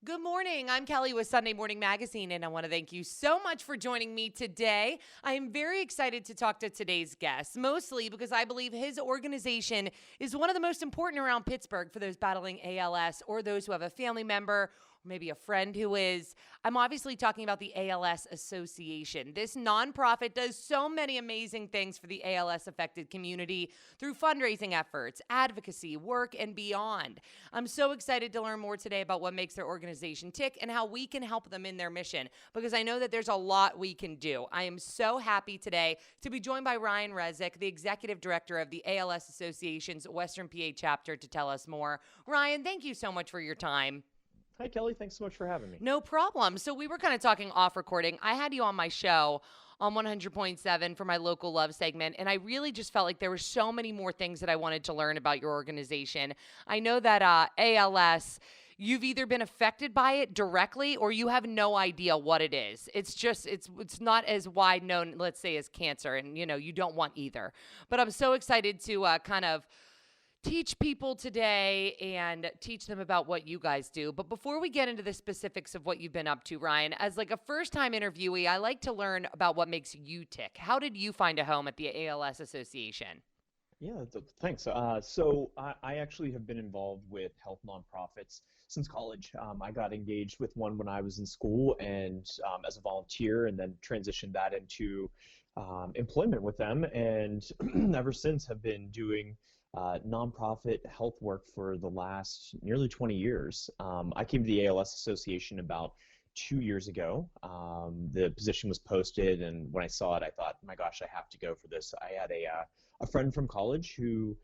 Good morning. I'm Kelly with Sunday Morning Magazine, and I want to thank you so much for joining me today. I am very excited to talk to today's guest, mostly because I believe his organization is one of the most important around Pittsburgh for those battling ALS or those who have a family member or maybe a friend who is. I'm obviously talking about the ALS Association. This nonprofit does so many amazing things for the ALS affected community through fundraising efforts, advocacy, work, and beyond. I'm so excited to learn more today about what makes their organization tick and how we can help them in their mission, because I know that there's a lot we can do. I am so happy today to be joined by Ryan Reczek, the executive director of the ALS Association's Western PA chapter, to tell us more. Ryan, thank you so much for your time. Hi, Kelly. Thanks so much for having me. No problem. So we were kind of talking off recording. I had you on my show on 100.7 for my local love segment, and I really just felt like there were so many more things that I wanted to learn about your organization. I know that ALS, you've either been affected by it directly or you have no idea what it is. It's not as wide known, let's say, as cancer, and you don't want either. But I'm so excited to kind of teach people today and teach them about what you guys do. But before we get into the specifics of what you've been up to, Ryan, as like a first-time interviewee, I like to learn about what makes you tick. How did you find a home at the ALS Association? Yeah, thanks. So I actually have been involved with health nonprofits since college. I got engaged with one when I was in school and as a volunteer, and then transitioned that into employment with them. And ever since have been doing nonprofit health work for the last nearly 20 years. I came to the ALS Association about 2 years ago. The position was posted, and when I saw it, I thought, my gosh, I have to go for this. I had a friend from college who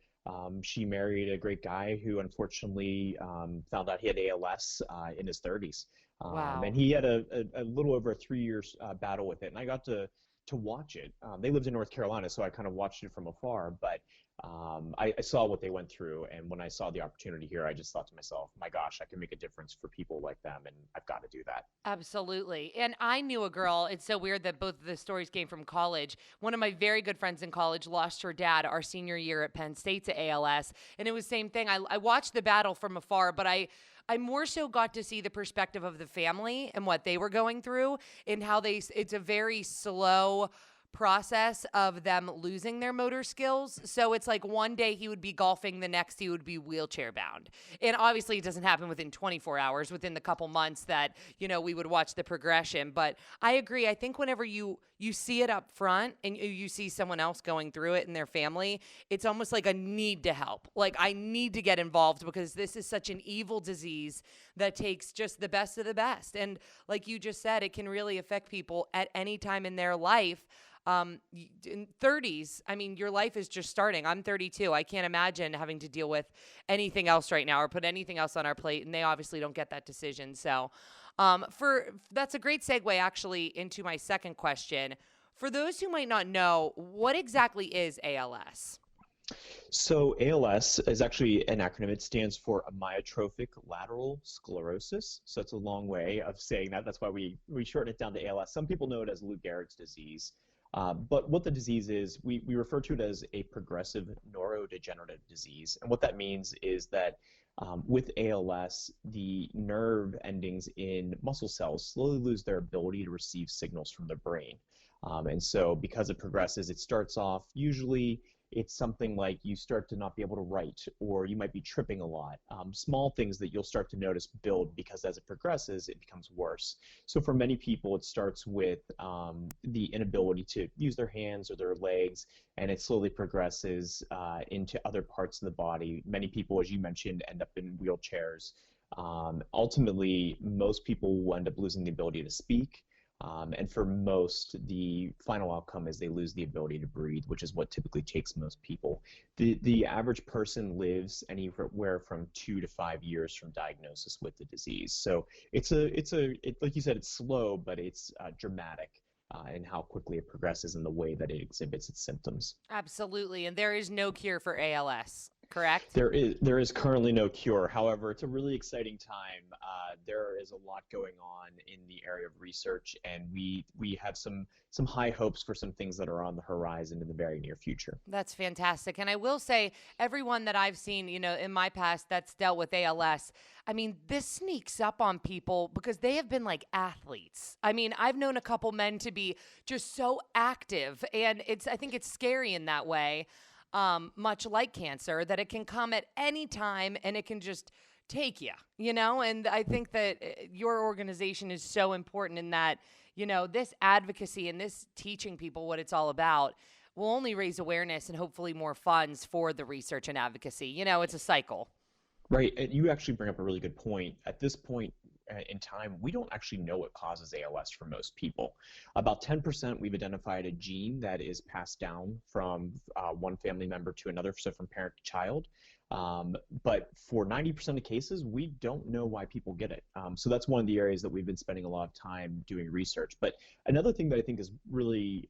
she married a great guy who unfortunately found out he had ALS in his 30s. And Wow. he had a little over a 3 year battle with it, and I got to watch it. They lived in North Carolina, so I kind of watched it from afar, but I saw what they went through, and when I saw the opportunity here, I just thought to myself, my gosh, I can make a difference for people like them, and I've got to do that. Absolutely. And I knew a girl. It's so weird that both of the stories came from college. One of my very good friends in college lost her dad our senior year at Penn State to ALS. And it was the same thing. I watched the battle from afar, but I more so got to see the perspective of the family and what they were going through and how it's a very slow process of them losing their motor skills. So it's like one day he would be golfing, the next he would be wheelchair bound. And obviously it doesn't happen within 24 hours, within the couple months that, we would watch the progression. But I agree. I think whenever you see it up front and you see someone else going through it in their family, it's almost like a need to help. Like, I need to get involved because this is such an evil disease that takes just the best of the best. And like you just said, it can really affect people at any time in their life. In 30s, I mean, your life is just starting. I'm 32. I can't imagine having to deal with anything else right now or put anything else on our plate. And they obviously don't get that decision. So, for that's a great segue actually into my second question. For those who might not know, what exactly is ALS? So ALS is actually an acronym. It stands for amyotrophic lateral sclerosis. So it's a long way of saying that. That's why we shorten it down to ALS. Some people know it as Lou Gehrig's disease. But what the disease is, we refer to it as a progressive neurodegenerative disease. And what that means is that with ALS, the nerve endings in muscle cells slowly lose their ability to receive signals from the brain. And so because it progresses, it starts off usually it's something like you start to not be able to write, or you might be tripping a lot. Small things that you'll start to notice build because as it progresses, it becomes worse. So for many people, it starts with the inability to use their hands or their legs, and it slowly progresses into other parts of the body. Many people, as you mentioned, end up in wheelchairs. Ultimately, most people will end up losing the ability to speak. And for most, the final outcome is they lose the ability to breathe, which is what typically takes most people. The average person lives anywhere from 2 to 5 years from diagnosis with the disease. So like you said, it's slow, but it's dramatic in how quickly it progresses and the way that it exhibits its symptoms. Absolutely. And there is no cure for ALS. correct? There is currently no cure. However, it's a really exciting time. There is a lot going on in the area of research, and we have some high hopes for some things that are on the horizon in the very near future. That's fantastic. And I will say, everyone that I've seen, in my past that's dealt with ALS, I mean, this sneaks up on people because they have been like athletes. I mean, I've known a couple men to be just so active, and I think it's scary in that way, much like cancer, that it can come at any time and it can just take you. And I think that your organization is so important in that, this advocacy and this teaching people what it's all about will only raise awareness and hopefully more funds for the research and advocacy. It's a cycle. Right. And you actually bring up a really good point. At this point in time, we don't actually know what causes ALS for most people. About 10% we've identified a gene that is passed down from one family member to another, so from parent to child. But for 90% of cases, we don't know why people get it. So that's one of the areas that we've been spending a lot of time doing research. But another thing that I think is really,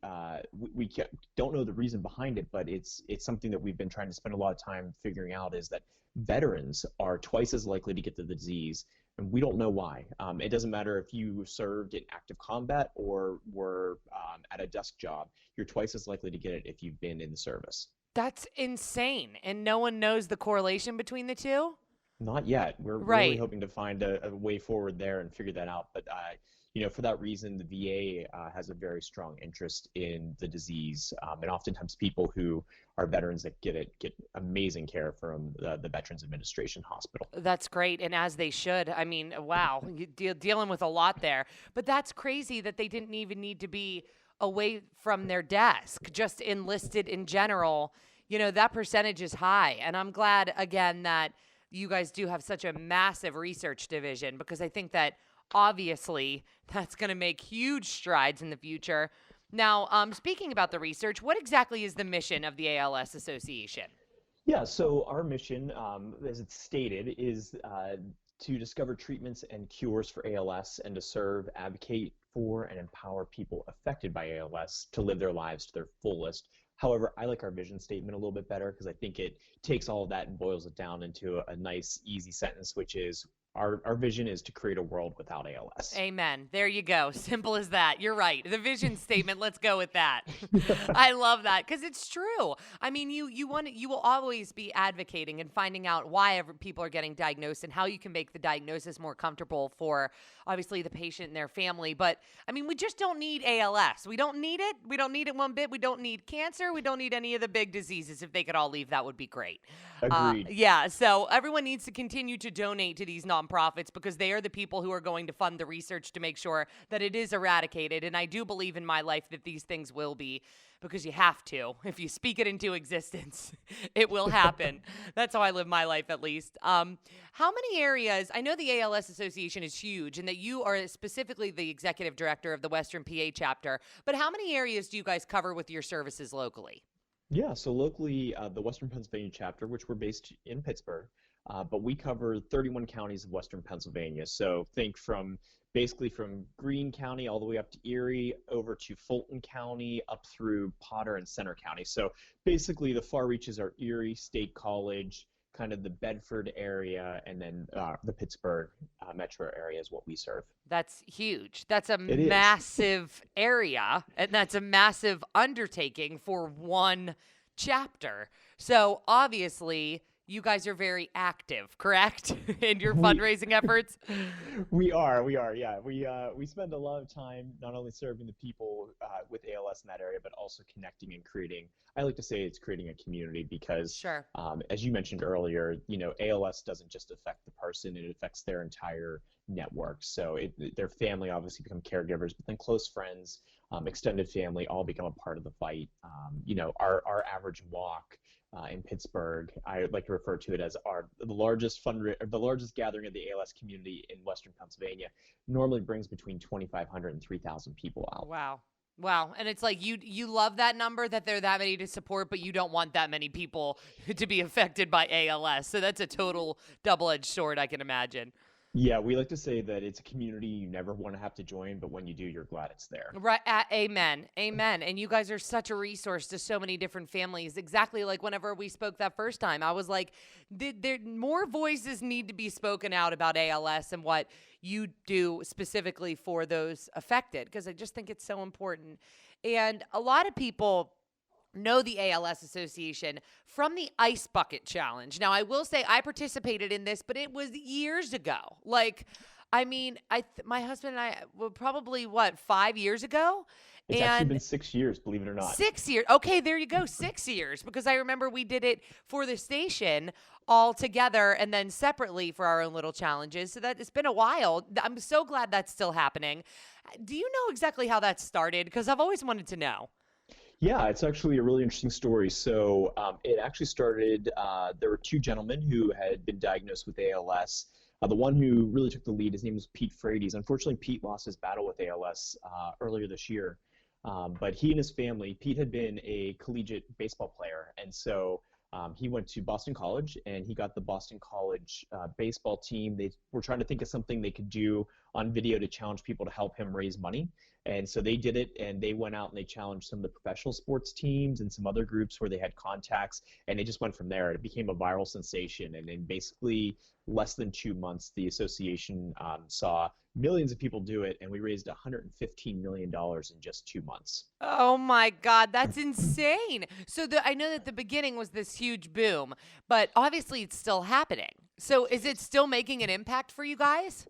we don't know the reason behind it, but it's something that we've been trying to spend a lot of time figuring out, is that veterans are twice as likely to get the disease, and we don't know why. It doesn't matter if you served in active combat or were at a desk job, you're twice as likely to get it if you've been in the service. That's insane. And no one knows the correlation between the two? Not yet. We're really Right. hoping to find a way forward there and figure that out. But for that reason, the VA has a very strong interest in the disease, and oftentimes people who are veterans that get it get amazing care from the Veterans Administration Hospital. That's great. And as they should. I mean, wow, dealing with a lot there. But that's crazy that they didn't even need to be away from their desk, just enlisted in general. That percentage is high. And I'm glad, again, that you guys do have such a massive research division, because I think that obviously that's going to make huge strides in the future. Now, speaking about the research, what exactly is the mission of the ALS Association? Yeah, so our mission, as it's stated, is to discover treatments and cures for ALS and to serve, advocate for, and empower people affected by ALS to live their lives to their fullest. However, I like our vision statement a little bit better because I think it takes all of that and boils it down into a nice, easy sentence, which is our vision is to create a world without ALS. Amen. There you go. Simple as that. You're right. The vision statement, let's go with that. I love that because it's true. I mean, you will always be advocating and finding out why people are getting diagnosed and how you can make the diagnosis more comfortable for obviously the patient and their family. But I mean, we just don't need ALS. We don't need it. We don't need it one bit. We don't need cancer. We don't need any of the big diseases. If they could all leave, that would be great. Agreed. Yeah. So everyone needs to continue to donate to these nonprofits because they are the people who are going to fund the research to make sure that it is eradicated. And I do believe in my life that these things will be, because you have to. If you speak it into existence, it will happen. That's how I live my life, at least. How many areas? I know the ALS Association is huge and that you are specifically the executive director of the Western PA chapter, but how many areas do you guys cover with your services locally? Yeah, so locally, the Western Pennsylvania chapter, which we're based in Pittsburgh, but we cover 31 counties of Western Pennsylvania. So think basically from Greene County all the way up to Erie, over to Fulton County, up through Potter and Center County. So basically the far reaches are Erie, State College, kind of the Bedford area, and then the Pittsburgh metro area is what we serve. That's huge. That's a It is. massive area, and that's a massive undertaking for one chapter. So obviously, you guys are very active, correct, in your fundraising efforts? We are, yeah. We spend a lot of time not only serving the people with ALS in that area, but also connecting and creating. I like to say it's creating a community because, Sure. as you mentioned earlier, ALS doesn't just affect the person; it affects their entire network. So their family obviously become caregivers, but then close friends, extended family, all become a part of the fight. Our average walk in Pittsburgh, I like to refer to it as the largest gathering of the ALS community in Western Pennsylvania. Normally brings between 2,500 and 3,000 people out. Wow. Wow. And it's like you love that number, that there are that many to support, but you don't want that many people to be affected by ALS. So that's a total double-edged sword, I can imagine. Yeah, we like to say that it's a community you never want to have to join, but when you do, you're glad it's there. Right. Amen. Amen. And you guys are such a resource to so many different families. Exactly like whenever we spoke that first time, I was like, there more voices need to be spoken out about ALS and what you do specifically for those affected, because I just think it's so important. And a lot of people know the ALS Association from the Ice Bucket Challenge. Now, I will say I participated in this, but it was years ago. Like, I mean, my husband and I were probably what, 5 years ago, It's actually and been 6 years, believe it or not. 6 years. Okay, there you go, 6 years, because I remember we did it for the station all together and then separately for our own little challenges. So that it's been a while. I'm so glad that's still happening. Do you know exactly how that started? Because I've always wanted to know. Yeah, it's actually a really interesting story. So it actually started, there were two gentlemen who had been diagnosed with ALS. The one who really took the lead, his name was Pete Frates. Unfortunately, Pete lost his battle with ALS earlier this year. But he and his family, Pete had been a collegiate baseball player. And so he went to Boston College and he got the Boston College baseball team. They were trying to think of something they could do on video to challenge people to help him raise money. And so they did it, and they went out and they challenged some of the professional sports teams and some other groups where they had contacts, and they just went from there. It became a viral sensation, and in basically less than 2 months, the association saw millions of people do it, and we raised $115 million in just 2 months. Oh my God, that's insane. So I know that the beginning was this huge boom, but obviously it's still happening. So is it still making an impact for you guys?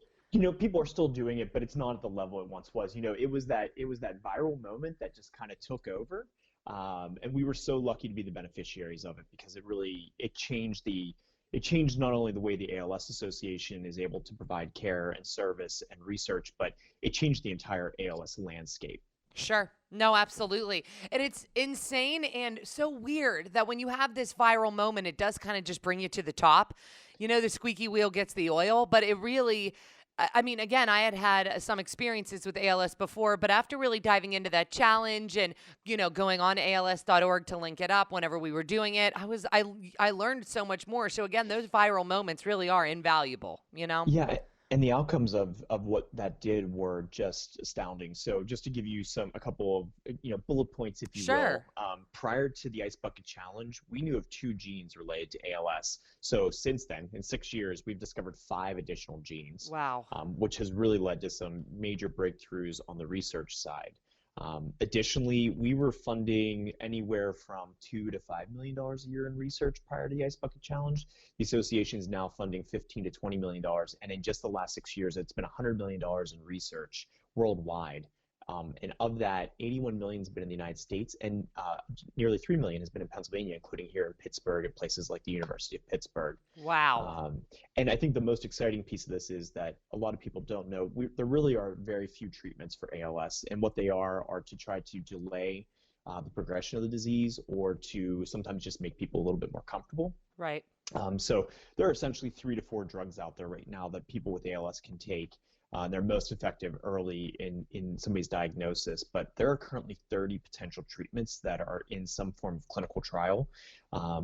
People are still doing it, but it's not at the level it once was. It was that viral moment that just kind of took over, and we were so lucky to be the beneficiaries of it because it changed not only the way the ALS Association is able to provide care and service and research, but it changed the entire ALS landscape. Sure. No, absolutely. And it's insane and so weird that when you have this viral moment, it does kind of just bring you to the top. The squeaky wheel gets the oil, but it really, I mean, again, I had had some experiences with ALS before, but after really diving into that challenge and, going on ALS.org to link it up whenever we were doing it, I learned so much more. So again, those viral moments really are invaluable. Yeah, and the outcomes of what that did were just astounding. So just to give you a couple of bullet points, if you will, Sure. prior to the Ice Bucket Challenge, we knew of two genes related to ALS. So since then, in 6 years, we've discovered five additional genes, Wow. which has really led to some major breakthroughs on the research side. Additionally, we were funding anywhere from $2 to $5 million a year in research prior to the Ice Bucket Challenge. The association is now funding $15 to $20 million, and in just the last 6 years, it's been $100 million in research worldwide. And of that, 81 million has been in the United States, and nearly 3 million has been in Pennsylvania, including here in Pittsburgh and places like the University of Pittsburgh. Wow. And I think the most exciting piece of this is that a lot of people don't know there really are very few treatments for ALS, and what they are to try to delay the progression of the disease or to sometimes just make people a little bit more comfortable. Right. So there are essentially 3 to 4 drugs out there right now that people with ALS can take. They're most effective early in somebody's diagnosis, but there are currently 30 potential treatments that are in some form of clinical trial,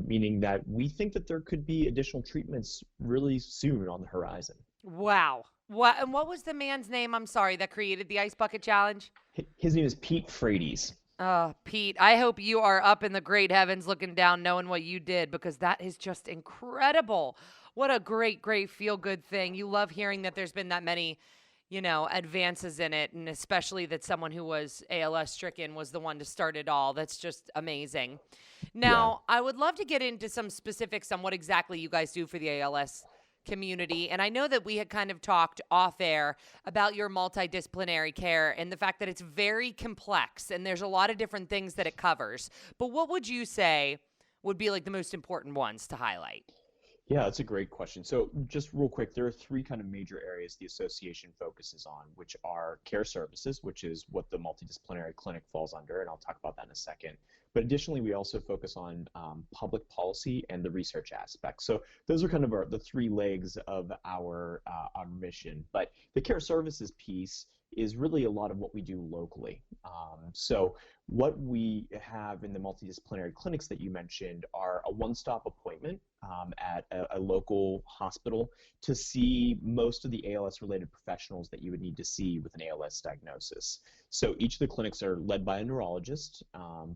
meaning that we think that there could be additional treatments really soon on the horizon. Wow. And what was the man's name? I'm sorry, that created the Ice Bucket Challenge? His name is Pete Frates. Oh, Pete, I hope you are up in the great heavens looking down, knowing what you did, because that is just incredible. What a great, great feel good thing. You love hearing that there's been that many, advances in it, and especially that someone who was ALS stricken was the one to start it all. That's just amazing. Yeah. Now, I would love to get into some specifics on what exactly you guys do for the ALS community. And I know that we had kind of talked off air about your multidisciplinary care and the fact that it's very complex and there's a lot of different things that it covers. But what would you say would be like the most important ones to highlight? Yeah, that's a great question. So just real quick, there are three kind of major areas the association focuses on, which are care services, which is what the multidisciplinary clinic falls under, and I'll talk about that in a second. But additionally, we also focus on public policy and the research aspect. So those are kind of the three legs of our mission. But the care services piece is really a lot of what we do locally. So what we have in the multidisciplinary clinics that you mentioned are a one-stop appointment at a local hospital to see most of the ALS-related professionals that you would need to see with an ALS diagnosis. So each of the clinics are led by a neurologist,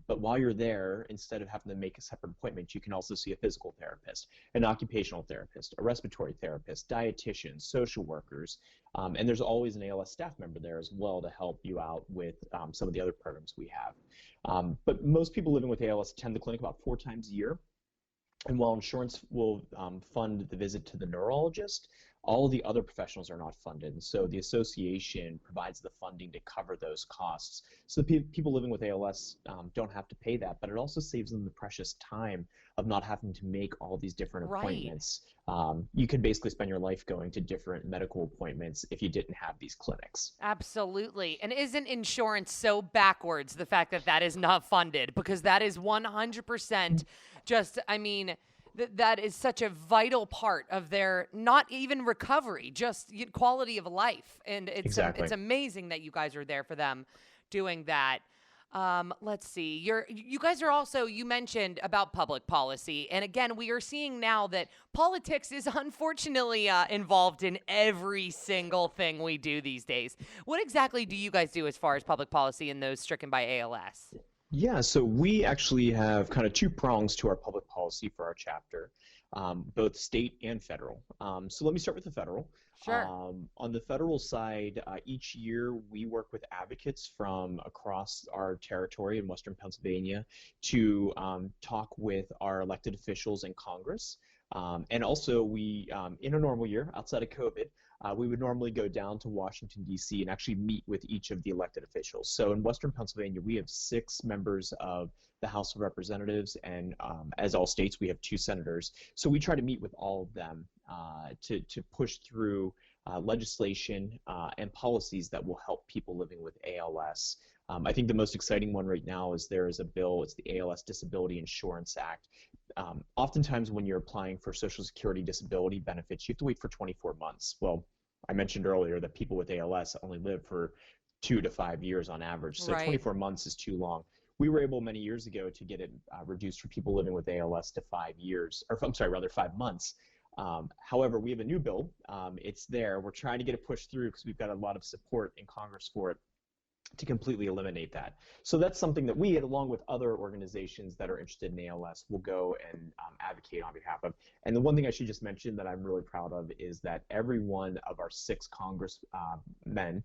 but while you're there, instead of having to make a separate appointment, you can also see a physical therapist, an occupational therapist, a respiratory therapist, dietitians, social workers, and there's always an ALS staff member there as well to help you out with some of the other programs we have. But most people living with ALS attend the clinic about 4 times a year. And while insurance will fund the visit to the neurologist, all of the other professionals are not funded. And so the association provides the funding to cover those costs. So the people living with ALS don't have to pay that, but it also saves them the precious time of not having to make all these different appointments. You could basically spend your life going to different medical appointments if you didn't have these clinics. Absolutely. And isn't insurance so backwards, the fact that that is not funded? Because that is 100% just, I mean, that is such a vital part of their, not even recovery, just quality of life. And it's amazing that you guys are there for them doing that. Let's see. You guys are also, you mentioned about public policy. And again, we are seeing now that politics is unfortunately involved in every single thing we do these days. What exactly do you guys do as far as public policy in those stricken by ALS? Yeah, so we actually have kind of 2 prongs to our public policy for our chapter, both state and federal. So let me start with the federal. Sure. On the federal side, each year we work with advocates from across our territory in Western Pennsylvania to talk with our elected officials in Congress. And also we, in a normal year, outside of COVID, we would normally go down to Washington, D.C. and actually meet with each of the elected officials. So in Western Pennsylvania, we have 6 members of the House of Representatives, and as all states, we have 2 senators. So we try to meet with all of them to push through legislation and policies that will help people living with ALS. I think the most exciting one right now is there is a bill, it's the ALS Disability Insurance Act. Oftentimes when you're applying for Social Security disability benefits, you have to wait for 24 months. Well, I mentioned earlier that people with ALS only live for 2 to 5 years on average, so 24 months is too long. We were able many years ago to get it reduced for people living with ALS to 5 years, or I'm sorry, rather 5 months. However, we have a new bill. It's there. We're trying to get it pushed through because we've got a lot of support in Congress for it to completely eliminate that. So that's something that we, along with other organizations that are interested in ALS, will go and advocate on behalf of. And the one thing I should just mention that I'm really proud of is that every one of our 6 congressmen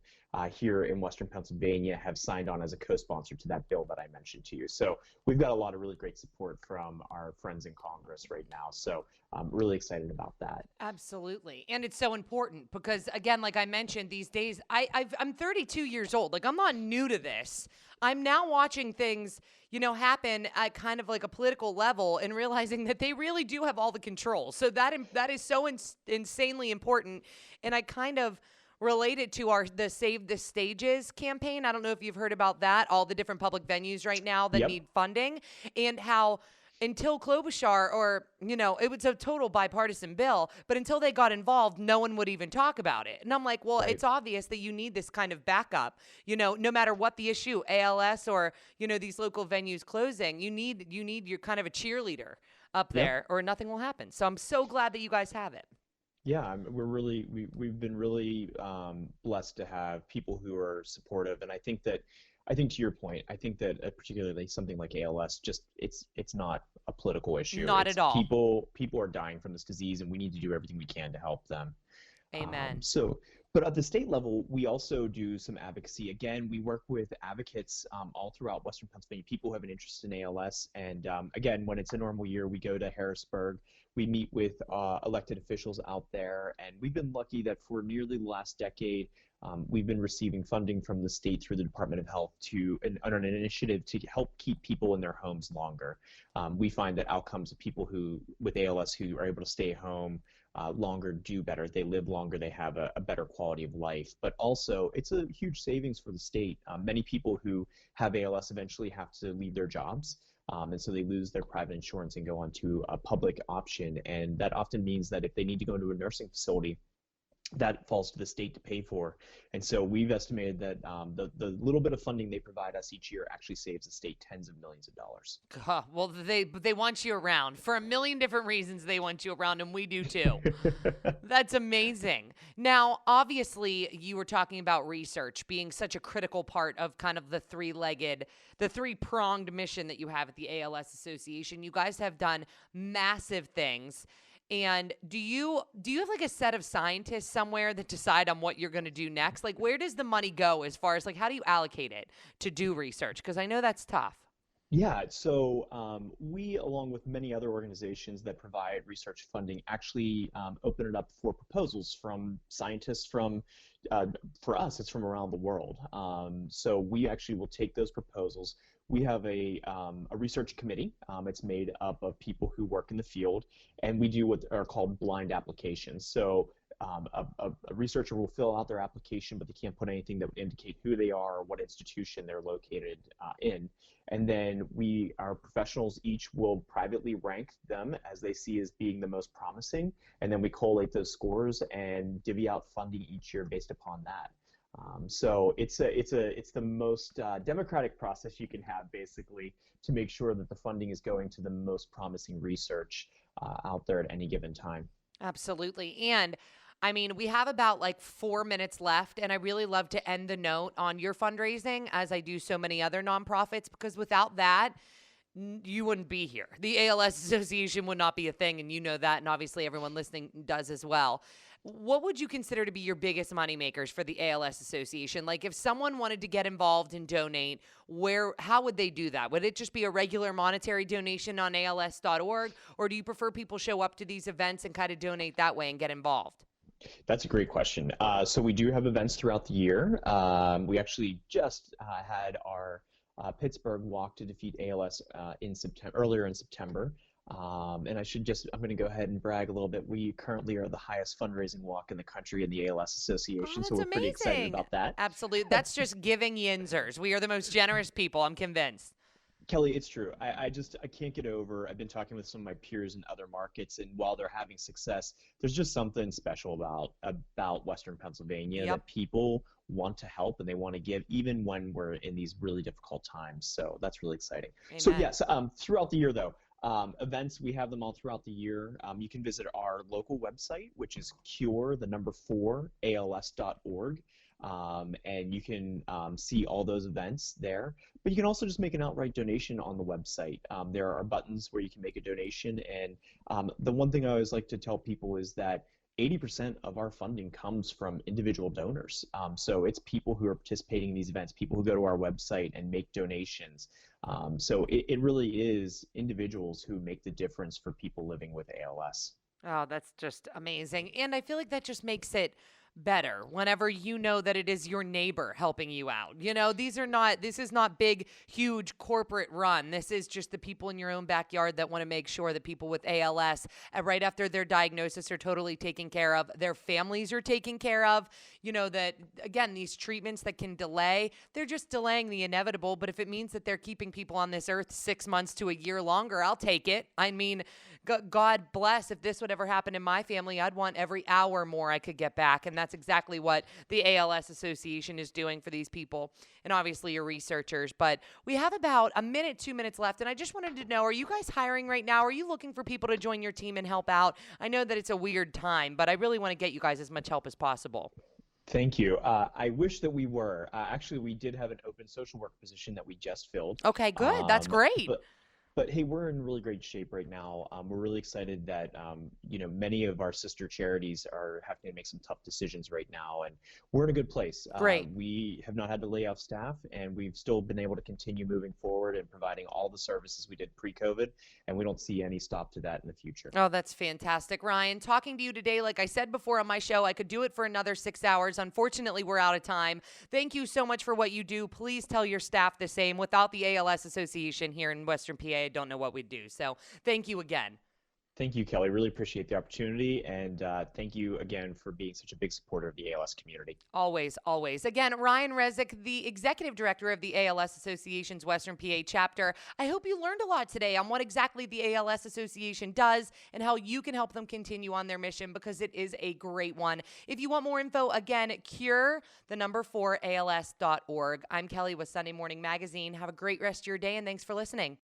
here in Western Pennsylvania have signed on as a co-sponsor to that bill that I mentioned to you. So we've got a lot of really great support from our friends in Congress right now. So I'm really excited about that. Absolutely. And it's so important because, again, like I mentioned, these days, I'm 32 years old. Like, I'm not new to this. I'm now watching things, happen at kind of like a political level and realizing that they really do have all the control. So that is so insanely important. And I kind of related to the Save the Stages campaign. I don't know if you've heard about that, all the different public venues right now that need funding, and how until Klobuchar, or, it was a total bipartisan bill, but until they got involved, no one would even talk about it. And I'm like, well, it's obvious that you need this kind of backup, no matter what the issue, ALS or, these local venues closing, you need your kind of a cheerleader up there or nothing will happen. So I'm so glad that you guys have it. Yeah, we've been really blessed to have people who are supportive, and I think to your point, I think that particularly something like ALS, it's not a political issue. Not at all. People are dying from this disease, and we need to do everything we can to help them. Amen. But at the state level, we also do some advocacy. Again, we work with advocates all throughout Western Pennsylvania, people who have an interest in ALS. And again, when it's a normal year, we go to Harrisburg. We meet with elected officials out there. And we've been lucky that for nearly the last decade, we've been receiving funding from the state through the Department of Health on an initiative to help keep people in their homes longer. We find that outcomes of people with ALS who are able to stay home longer do better. They live longer. They have a better quality of life. But also, it's a huge savings for the state. Many people who have ALS eventually have to leave their jobs. And so they lose their private insurance and go on to a public option. And that often means that if they need to go into a nursing facility, that falls to the state to pay for. And so we've estimated that the little bit of funding they provide us each year actually saves the state tens of millions of dollars. Well, they want you around for a million different reasons. They want you around, and we do too. That's amazing. Now, obviously, you were talking about research being such a critical part of kind of the three-pronged mission that you have at the ALS Association. You guys have done massive things. And do you have like a set of scientists somewhere that decide on what you're going to do next? Like, where does the money go as far as like how do you allocate it to do research? Because I know that's tough. Yeah, so we, along with many other organizations that provide research funding, actually open it up for proposals from scientists for us, it's from around the world. So we actually will take those proposals. We have a research committee. It's made up of people who work in the field, and we do what are called blind applications. So a researcher will fill out their application, but they can't put anything that would indicate who they are or what institution they're located in. And then our professionals each will privately rank them as they see as being the most promising. And then we collate those scores and divvy out funding each year based upon that. So it's the most democratic process you can have, basically, to make sure that the funding is going to the most promising research out there at any given time. Absolutely. And I mean, we have about like 4 minutes left, and I really love to end the note on your fundraising, as I do so many other nonprofits, because without that, you wouldn't be here. The ALS Association would not be a thing, and you know that, and obviously everyone listening does as well. What would you consider to be your biggest moneymakers for the ALS Association? Like, if someone wanted to get involved and donate, how would they do that? Would it just be a regular monetary donation on als.org, or do you prefer people show up to these events and kind of donate that way and get involved? That's a great question. So we do have events throughout the year. We actually just had our Pittsburgh Walk to Defeat ALS earlier in September. And I'm going to go ahead and brag a little bit. We currently are the highest fundraising walk in the country in the ALS Association, so we're pretty excited about that. Absolutely. That's just giving yinzers. We are the most generous people, I'm convinced. Kelly, it's true. I can't get over. I've been talking with some of my peers in other markets, and while they're having success, there's just something special about Western Pennsylvania that people want to help and they want to give, even when we're in these really difficult times. So that's really exciting. Amen. So yes, throughout the year though, events, we have them all throughout the year. You can visit our local website, which is cure4als.org. And you can see all those events there. But you can also just make an outright donation on the website. There are buttons where you can make a donation. And the one thing I always like to tell people is that 80% of our funding comes from individual donors. So it's people who are participating in these events, people who go to our website and make donations. So it really is individuals who make the difference for people living with ALS. Oh, that's just amazing. And I feel like that just makes it better whenever you know that it is your neighbor helping you out. You know, this is not big, huge corporate run. This is just the people in your own backyard that want to make sure that people with ALS, right after their diagnosis, are totally taken care of. Their families are taken care of. You know, that, again, these treatments that can delay, they're just delaying the inevitable. But if it means that they're keeping people on this earth 6 months to a year longer, I'll take it. I mean, God bless, if this would ever happen in my family, I'd want every hour more I could get back. And that's exactly what the ALS Association is doing for these people, and obviously your researchers. But we have about 2 minutes left, and I just wanted to know, are you guys hiring right now? Are you looking for people to join your team and help out? I know that it's a weird time, but I really want to get you guys as much help as possible. Thank you. I wish that we were. Actually, we did have an open social work position that we just filled. Okay, good. That's great. But hey, we're in really great shape right now. We're really excited that many of our sister charities are having to make some tough decisions right now, and we're in a good place. Great. We have not had to lay off staff, and we've still been able to continue moving forward and providing all the services we did pre-COVID, and we don't see any stop to that in the future. Oh, that's fantastic, Ryan. Talking to you today, like I said before on my show, I could do it for another 6 hours. Unfortunately, we're out of time. Thank you so much for what you do. Please tell your staff the same. Without the ALS Association here in Western PA, I don't know what we'd do. So thank you again. Thank you, Kelly. Really appreciate the opportunity. And thank you again for being such a big supporter of the ALS community. Always, always. Again, Ryan Reczek, the executive director of the ALS Association's Western PA chapter. I hope you learned a lot today on what exactly the ALS Association does and how you can help them continue on their mission, because it is a great one. If you want more info, again, cure4als.org. I'm Kelly with Sunday Morning Magazine. Have a great rest of your day, and thanks for listening.